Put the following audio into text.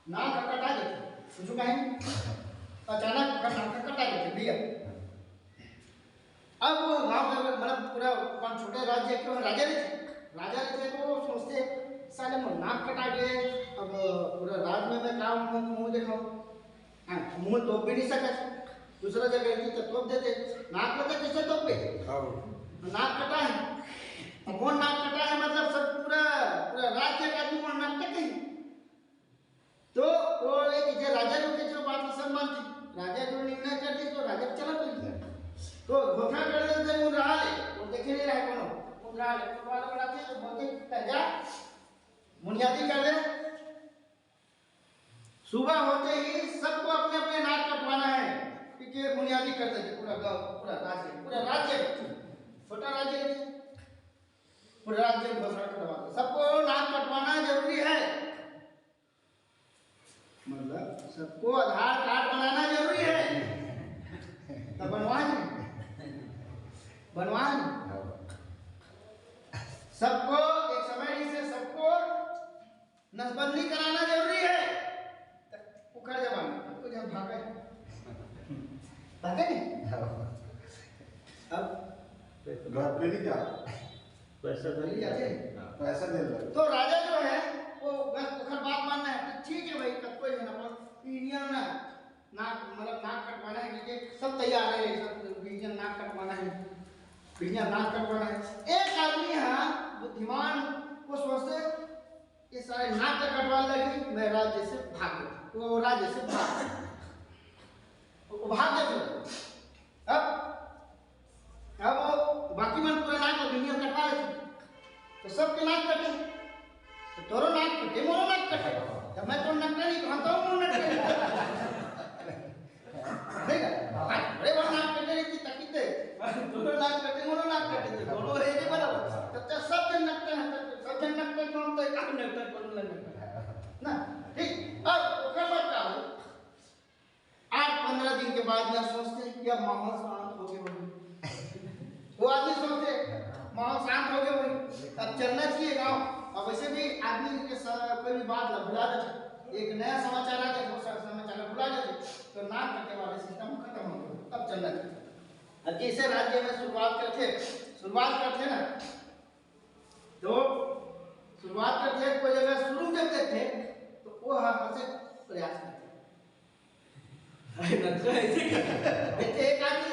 नाक कटा देते सुजू कहीं अचानक नाक कटा देते भैया। अब वो गांव का मतलब पूरा कौन छोटे राज्य के राजा रहते तो वो सोचते साले मुँह नाक कटा गए, अब पूरा राज में मैं काम मुँह दिखाऊं, हाँ मुँह तोप भी नहीं सका, दूसरा जगह थी तो तोप देते, नाक कटा कैसे तोप पे नाक कटा है, अब वो नाक कटा है मतलब सब पूरा पूरा राज्य का आदमी वहाँ नाक कटे तो वो एक जो राजा लोग के जो बात सब मानती, राजा जो निर्णय करते तो राजा चला तो धोखा कर देते मुन रहा ले वो देखे नहीं रहा कोनो मुन रहा ले तो वाला बनाते तो बोलते तजा बुनियादी कर दे। सुबह होते ही सबको अपने अपने नाक कटवाना है कि बुनियादी कर देते पूरा गांव पूरा राज्य छोटा राज्य पूरा राज्य घोषणा करवाते सबको नाक कटवाना जरूरी है, मतलब सबको आधार कार्ड बनाना जरूरी है तो बनवान सबको एक समय से सबको नसबंदी कराना जरूरी है। उखड़ जबान तो जब भागे नहीं अब घर पे नहीं क्या पैसा दे जाते पैसा दे रहे तो राजा जो है वो बस उखड़ बात मानना है तो ठीक है भाई कोई है ना इंडियन ना नाक मतलब नाक कटवाना है कि सब तैयार है सब इंडियन नाक कटवाना है इंडियन नाक कटवाना है। एक आदमी यहाँ बुद्धिमान वो सोचते ये सारे नाक कटवा लगी मैं राज्य से भाग वो राज्य से भाग गए अब वो बाकी मन पूरा नाक इंडियन कटवा लेते तो सबके नाक कटे तो तोरो नाक कटे मोरो नाक कटे तो मैं तो नाक नहीं कहता हूँ मोरो नाक कटे ठीक है बड़े बड़े नाक कटे रहती तकिते दोनों नाक कटे मोरो नाक कटे दोनों है नहीं बराबर तब तक सब जन नकते हैं सब जन नकते कौन तो एक आदमी नकते कौन लगता ना ठीक। अब ओकर बात क्या हो 8-15 दिन के बाद यह सोचते कि अब माहौल शांत हो गया वो आदमी सोचते माहौल शांत हो गया वही अब चलना चाहिए गाँव। अब वैसे भी आदमी के कोई भी बात भुला देते एक नया समाचार आ जाए दूसरा समाचार भुला देते तो नाक कटने वाले सिस्टम खत्म हो गया अब चलना चाहिए। अब जैसे राज्य में शुरुआत करते ना तो शुरुआत करते कोई जगह शुरू जब देखते तो वो हाथ से प्रयास करते एक आदमी